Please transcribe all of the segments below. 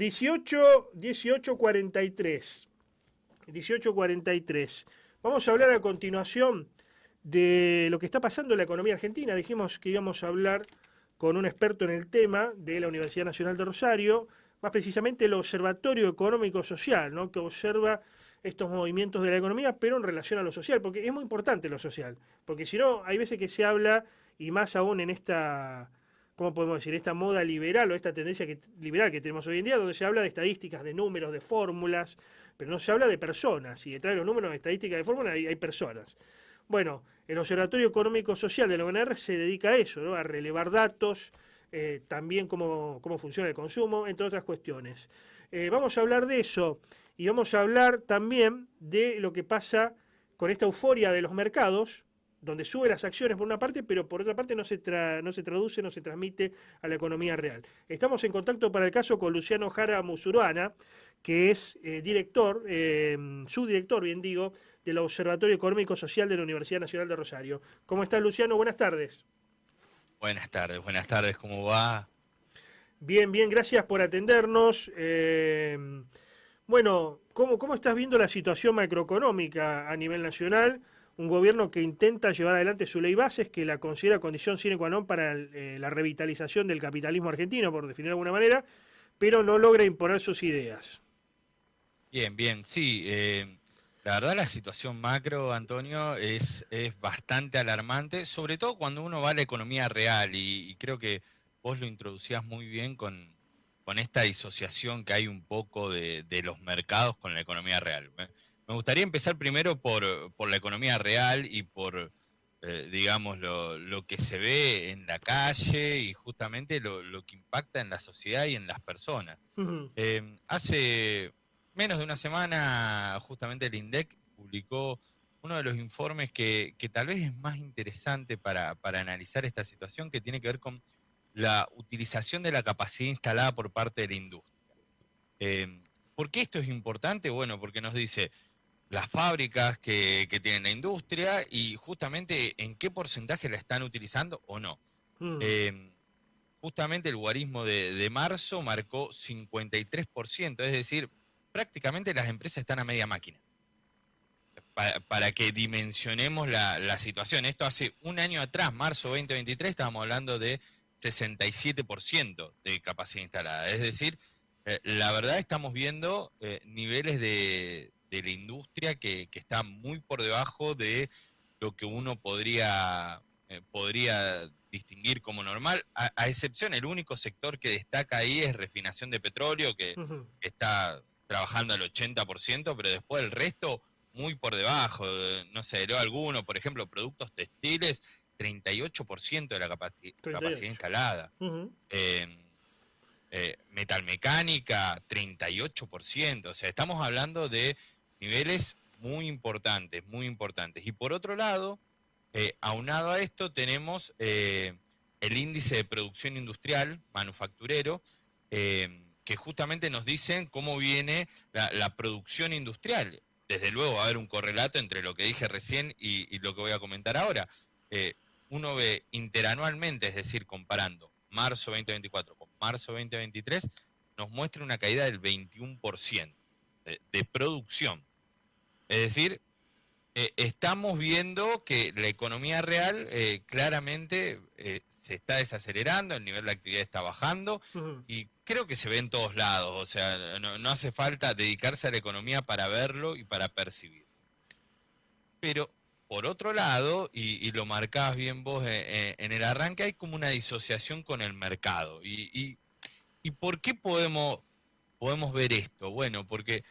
18:43. 18:43. Vamos a hablar a continuación de lo que está pasando en la economía argentina. Dijimos que íbamos a hablar con un experto en el tema de la Universidad Nacional de Rosario, más precisamente el Observatorio Económico Social, ¿no? Que observa estos movimientos de la economía, pero en relación a lo social, porque es muy importante lo social, porque si no, hay veces que se habla, y más aún en esta, ¿cómo podemos decir?, esta moda liberal o esta tendencia liberal que tenemos hoy en día, donde se habla de estadísticas, de números, de fórmulas, pero no se habla de personas, y detrás de los números, de estadísticas, de fórmulas, hay personas. Bueno, el Observatorio Económico Social de la UNR se dedica a eso, ¿no? A relevar datos, también cómo funciona el consumo, entre otras cuestiones. Vamos a hablar de eso y vamos a hablar también de lo que pasa con esta euforia de los mercados, donde suben las acciones por una parte, pero por otra parte no se traduce, no se transmite a la economía real. Estamos en contacto para el caso con Luciano Jara Musurana, que es subdirector, bien digo, del Observatorio Económico Social de la Universidad Nacional de Rosario. ¿Cómo estás, Luciano? Buenas tardes. Buenas tardes, ¿cómo va? Bien, bien, gracias por atendernos. Bueno, ¿cómo estás viendo la situación macroeconómica a nivel nacional? Un gobierno que intenta llevar adelante su ley bases, que la considera condición sine qua non para la revitalización del capitalismo argentino, por definirlo de alguna manera, pero no logra imponer sus ideas. Bien, sí. La verdad la situación macro, Antonio, es bastante alarmante, sobre todo cuando uno va a la economía real, y creo que vos lo introducías muy bien con esta disociación que hay un poco de los mercados con la economía real. Me gustaría empezar primero por la economía real y por, digamos, lo que se ve en la calle y justamente lo que impacta en la sociedad y en las personas. Ujú. Hace menos de una semana, justamente el INDEC publicó uno de los informes que tal vez es más interesante para analizar esta situación, que tiene que ver con la utilización de la capacidad instalada por parte de la industria. Eh, ¿Por qué esto es importante? Bueno, porque nos dice las fábricas que tienen la industria y justamente en qué porcentaje la están utilizando o no. Mm. Eh, Justamente el guarismo de marzo marcó 53%, es decir, prácticamente las empresas están a media máquina. Para que dimensionemos la situación, esto hace un año atrás, marzo 2023, estábamos hablando de 67% de capacidad instalada. Es decir, la verdad estamos viendo niveles de la industria que están muy por debajo de lo que uno podría distinguir como normal, a excepción, el único sector que destaca ahí es refinación de petróleo, que Ujú. está trabajando al 80%, pero después el resto muy por debajo. No sé, leo alguno, por ejemplo, productos textiles, 38% de la capacidad 38. instalada. Ujú. Eh, Metalmecánica, 38%. O sea, estamos hablando de niveles muy importantes, muy importantes. Y por otro lado, aunado a esto, tenemos el índice de producción industrial, manufacturero, que justamente nos dicen cómo viene la producción industrial. Desde luego va a haber un correlato entre lo que dije recién y lo que voy a comentar ahora. Eh, Uno ve interanualmente, es decir, comparando marzo 2024 con marzo 2023, nos muestra una caída del 21% de producción. Es decir, estamos viendo que la economía real claramente se está desacelerando, el nivel de actividad está bajando Ujú. y creo que se ve en todos lados, o sea, no hace falta dedicarse a la economía para verlo y para percibirlo. Pero por otro lado, y lo marcabas bien vos en el arranque, hay como una disociación con el mercado. ¿Y por qué podemos ver esto? Bueno, porque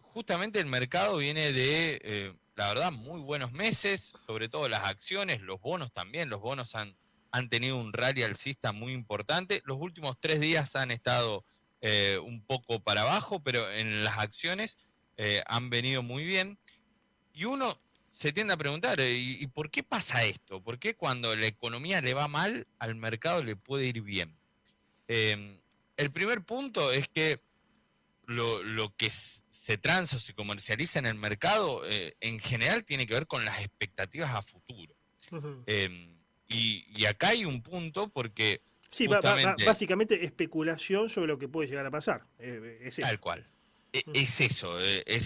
justamente el mercado viene de, la verdad, muy buenos meses, sobre todo las acciones, los bonos también. Los bonos han tenido un rally alcista muy importante. Los últimos 3 días han estado un poco para abajo, pero en las acciones han venido muy bien. Y uno se tiende a preguntar, ¿y por qué pasa esto? ¿Por qué cuando la economía le va mal, al mercado le puede ir bien? Eh, el primer punto es que lo que se transa o se comercializa en el mercado, en general tiene que ver con las expectativas a futuro. Ujú. Y acá hay un punto porque Sí, justamente, básicamente especulación sobre lo que puede llegar a pasar. Es eso. tal cual. Mm. Es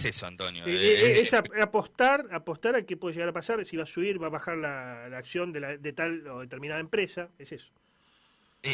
eso, Antonio. Es apostar a qué puede llegar a pasar, si va a subir, va a bajar la acción de tal o determinada empresa, es eso.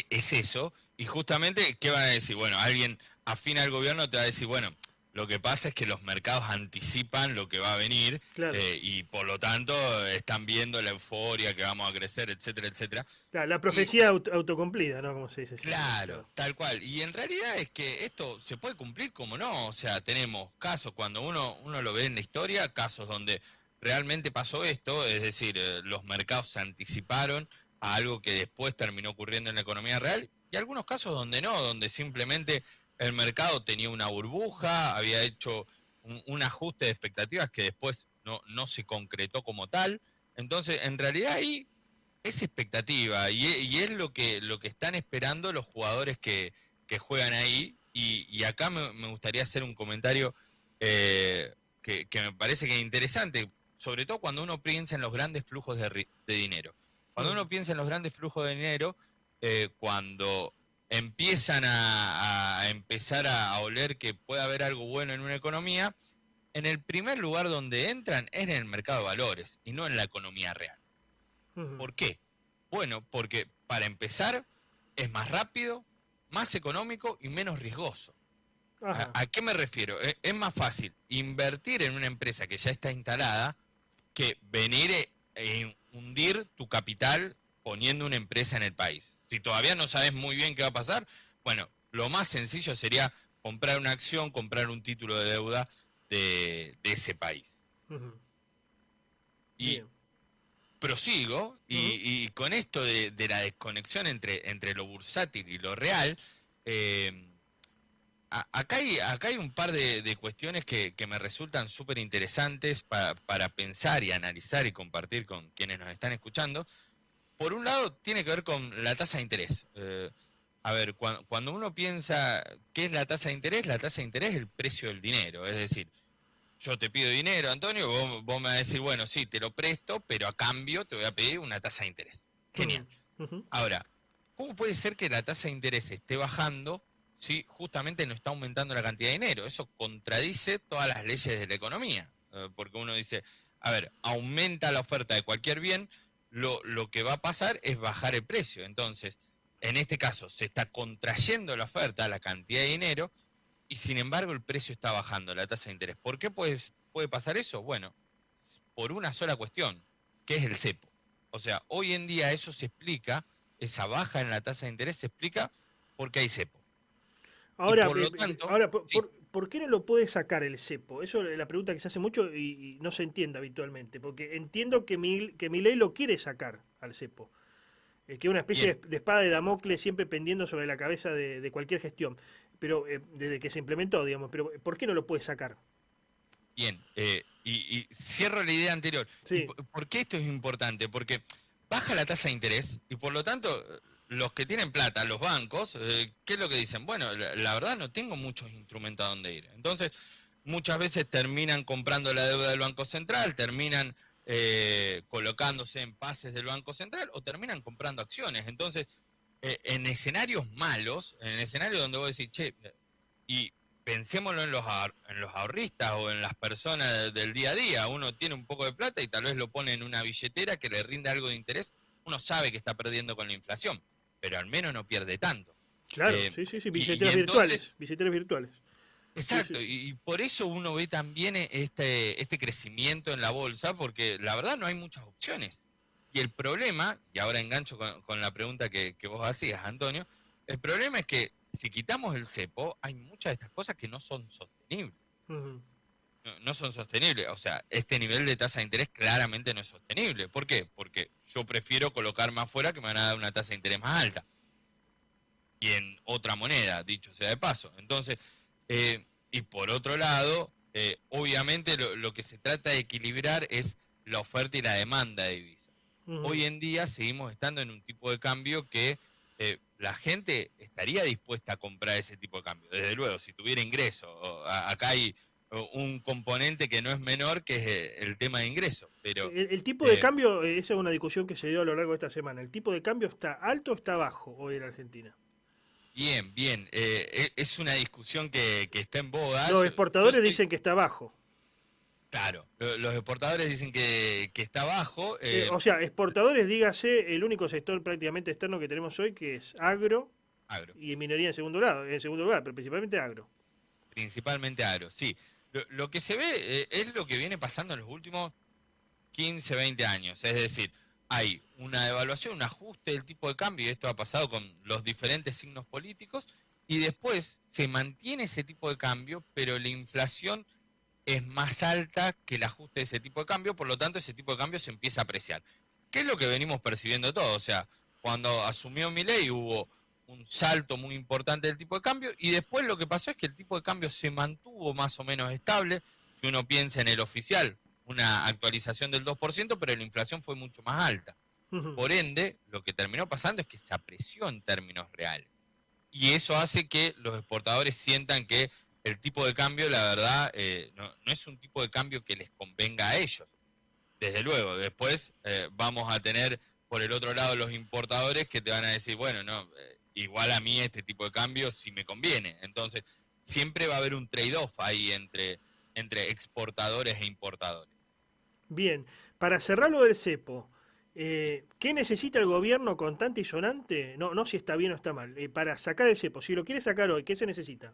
Es eso, y justamente, ¿qué van a decir? Bueno, alguien afín al gobierno te va a decir, bueno, lo que pasa es que los mercados anticipan lo que va a venir Claro. y por lo tanto están viendo la euforia que vamos a crecer, etcétera, etcétera. Claro, la Y profecía autocumplida, ¿no? Como se dice siempre. claro, Claro. tal cual. Y en realidad es que esto se puede cumplir como no. O sea, tenemos casos, cuando uno lo ve en la historia, casos donde realmente pasó esto, es decir, los mercados se anticiparon a algo que después terminó ocurriendo en la economía real, y algunos casos donde no, donde simplemente el mercado tenía una burbuja, había hecho un ajuste de expectativas que después no se concretó como tal. Entonces, en realidad ahí es expectativa y es lo que están esperando los jugadores que juegan ahí. Y acá me gustaría hacer un comentario que me parece que es interesante, sobre todo cuando uno piensa en los grandes flujos de dinero. Cuando Mm. uno piensa en los grandes flujos de dinero, cuando empiezan a empezar a oler que puede haber algo bueno en una economía, en el primer lugar donde entran es en el mercado de valores y no en la economía real. Mm. ¿Por qué? Bueno, porque para empezar es más rápido, más económico y menos riesgoso. Ajá. ¿A qué me refiero? Es más fácil invertir en una empresa que ya está instalada que venir e hundir tu capital poniendo una empresa en el país. Si todavía no sabes muy bien qué va a pasar, bueno, lo más sencillo sería comprar una acción, comprar un título de deuda de ese país. Ujú. Y Bien. prosigo, Ujú. y con esto de la desconexión entre lo bursátil y lo real, eh, acá hay un par de cuestiones que me resultan súper interesantes para pensar y analizar y compartir con quienes nos están escuchando. Por un lado, tiene que ver con la tasa de interés. A ver, cuando uno piensa qué es la tasa de interés es el precio del dinero, es decir, yo te pido dinero, Antonio, vos me vas a decir, bueno, sí, te lo presto, pero a cambio te voy a pedir una tasa de interés. Ujú. Genial. Ujú. Ahora, ¿cómo puede ser que la tasa de interés esté bajando si justamente no está aumentando la cantidad de dinero? Eso contradice todas las leyes de la economía, porque uno dice, a ver, aumenta la oferta de cualquier bien, lo que va a pasar es bajar el precio. Entonces, en este caso, se está contrayendo la oferta, la cantidad de dinero, y sin embargo el precio está bajando, la tasa de interés. ¿Por qué puede pasar eso? Bueno, por una sola cuestión, que es el cepo. O sea, hoy en día eso se explica, esa baja en la tasa de interés se explica porque hay cepo. Y Ahora, por lo tanto, ahora sí, ¿por qué no lo puede sacar el cepo? Eso es la pregunta que se hace mucho y no se entiende habitualmente. Porque entiendo que Milei lo quiere sacar al cepo. Que es una especie bien, de espada de Damocles siempre pendiendo sobre la cabeza de cualquier gestión. Pero desde que se implementó, digamos. Pero ¿por qué no lo puede sacar? bien. Y cierro la idea anterior. ¿Y Sí. por qué esto es importante? Porque baja la tasa de interés y por lo tanto los que tienen plata, los bancos, ¿qué es lo que dicen? Bueno, la verdad no tengo muchos instrumentos a dónde ir. Entonces, muchas veces terminan comprando la deuda del Banco Central, terminan colocándose en pases del Banco Central o terminan comprando acciones. Entonces, en escenarios malos, en escenarios donde vos decís, che, y pensémoslo en los ahorristas o en las personas del día a día, uno tiene un poco de plata y tal vez lo pone en una billetera que le rinde algo de interés, uno sabe que está perdiendo con la inflación, pero al menos no pierde tanto. Claro, Eh, sí, sí, sí. y Billeteras entonces virtuales. Billeteras virtuales. Sí, sí, exacto, sí. y por eso uno ve también este crecimiento en la bolsa, porque la verdad no hay muchas opciones. Y el problema, y ahora engancho con la pregunta que vos hacías, Antonio, el problema es que si quitamos el cepo, hay muchas de estas cosas que no son sostenibles. Ujú. No son sostenibles. O sea, este nivel de tasa de interés claramente no es sostenible. ¿Por qué? Porque yo prefiero colocar más fuera que me van a dar una tasa de interés más alta. Y en otra moneda, dicho sea de paso. Entonces, y por otro lado, obviamente lo que se trata de equilibrar es la oferta y la demanda de divisas. Ujú. Hoy en día seguimos estando en un tipo de cambio que la gente estaría dispuesta a comprar ese tipo de cambio. Desde luego, si tuviera ingreso. Acá hay un componente que no es menor, que es el tema de ingresos. Pero El tipo de cambio, esa es una discusión que se dio a lo largo de esta semana. ¿El tipo de cambio está alto o está bajo hoy en Argentina? bien, bien, es una discusión que está en boga. Los Yo exportadores estoy, dicen que está bajo. claro, los exportadores dicen que está bajo. O sea, exportadores, dígase, el único sector prácticamente externo que tenemos hoy que es agro Agro, y minería en segundo lugar, pero principalmente agro. principalmente agro, sí. Lo que se ve es lo que viene pasando en los últimos 15, 20 años. Es decir, hay una devaluación, un ajuste del tipo de cambio, y esto ha pasado con los diferentes signos políticos, y después se mantiene ese tipo de cambio, pero la inflación es más alta que el ajuste de ese tipo de cambio, por lo tanto ese tipo de cambio se empieza a apreciar. ¿Qué es lo que venimos percibiendo todos? O sea, cuando asumió Milei hubo un salto muy importante del tipo de cambio, y después lo que pasó es que el tipo de cambio se mantuvo más o menos estable. Si uno piensa en el oficial, una actualización del 2%, pero la inflación fue mucho más alta. Ujú. Por ende, lo que terminó pasando es que se apreció en términos reales. Y eso hace que los exportadores sientan que el tipo de cambio, la verdad, no es un tipo de cambio que les convenga a ellos. Desde luego, después vamos a tener por el otro lado los importadores que te van a decir, bueno, no, igual a mí este tipo de cambio sí me conviene. Entonces, siempre va a haber un trade-off ahí entre exportadores e importadores. Bien, para cerrar lo del cepo, ¿qué necesita el gobierno constante y sonante? No, no si está bien o está mal, para sacar el cepo. Si lo quiere sacar hoy, ¿qué se necesita?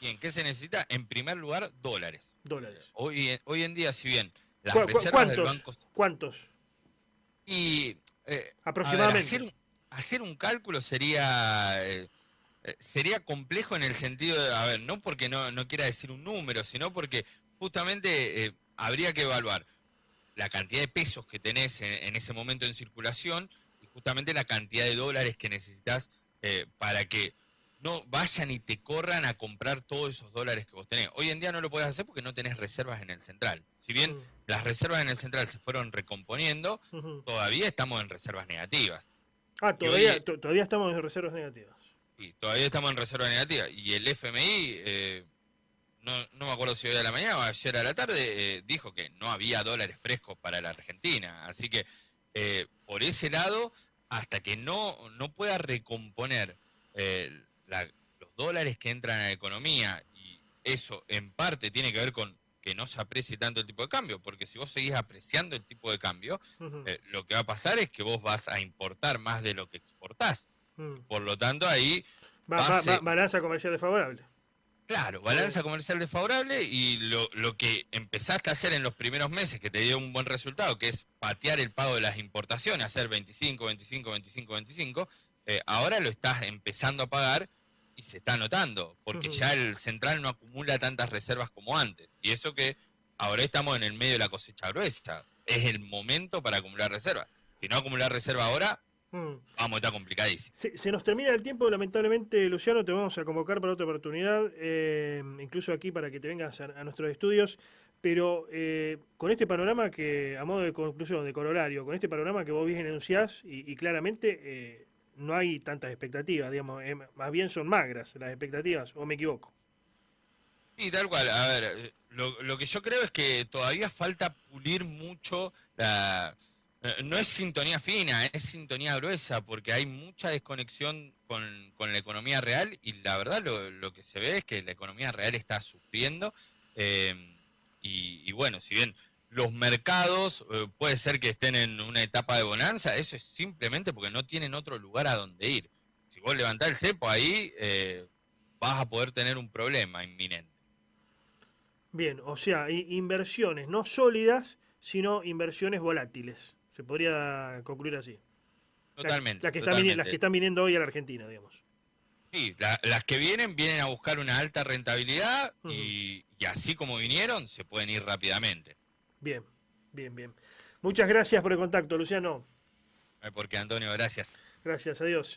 Bien, ¿qué se necesita? En primer lugar, dólares. Dólares. Hoy en día, si bien las reservas del ¿Cuántos? banco... ¿Cuántos? Y, a ver, Aproximadamente. hacer un cálculo sería complejo en el sentido de, a ver, no porque no quiera decir un número, sino porque justamente habría que evaluar la cantidad de pesos que tenés en ese momento en circulación, y justamente la cantidad de dólares que necesitas para que no vayan y te corran a comprar todos esos dólares que vos tenés. Hoy en día no lo podés hacer porque no tenés reservas en el central. Si bien Mm, las reservas en el central se fueron recomponiendo, ujú. todavía estamos en reservas negativas. Ah, Y hoy, todavía estamos en reservas negativas. y todavía estamos en reserva negativa. Y el FMI, no me acuerdo si hoy a la mañana o ayer a la tarde, dijo que no había dólares frescos para la Argentina. Así que por ese lado, hasta que no pueda recomponer eh, los dólares que entran a la economía, y eso en parte tiene que ver con que no se aprecie tanto el tipo de cambio, porque si vos seguís apreciando el tipo de cambio, Ujú, lo que va a pasar es que vos vas a importar más de lo que exportás. mm. Por lo tanto, ahí base, Balanza comercial desfavorable. claro, Eh, balanza comercial desfavorable, y lo que empezaste a hacer en los primeros meses, que te dio un buen resultado, que es patear el pago de las importaciones, hacer 25, 25, 25, 25, ahora lo estás empezando a pagar y se está notando, porque ujú. ya el central no acumula tantas reservas como antes. Y eso que ahora estamos en el medio de la cosecha gruesa, es el momento para acumular reservas. Si no acumular reserva ahora, Mm. vamos a estar complicadísimo. Se nos termina el tiempo, lamentablemente, Luciano, te vamos a convocar para otra oportunidad, incluso aquí para que te vengas a nuestros estudios, pero con este panorama que, a modo de conclusión, de corolario, con este panorama que vos bien enunciás y claramente no hay tantas expectativas, digamos, más bien son magras las expectativas, o me equivoco. Sí, tal cual. A ver, lo que yo creo es que todavía falta pulir mucho no es sintonía fina, es sintonía gruesa, porque hay mucha desconexión con la economía real, y la verdad lo que se ve es que la economía real está sufriendo. eh, y bueno, si bien los mercados puede ser que estén en una etapa de bonanza, eso es simplemente porque no tienen otro lugar a donde ir. Si vos levantás el cepo ahí, vas a poder tener un problema inminente. Bien, o sea, inversiones no sólidas, sino inversiones volátiles. Se podría concluir así. Totalmente, Las que totalmente. están viniendo hoy a la Argentina, digamos. Sí, las que vienen a buscar una alta rentabilidad, Ujú. y así como vinieron, se pueden ir rápidamente. Bien, bien, bien. Muchas gracias por el contacto, Luciano. Porque Antonio, gracias. Gracias, adiós.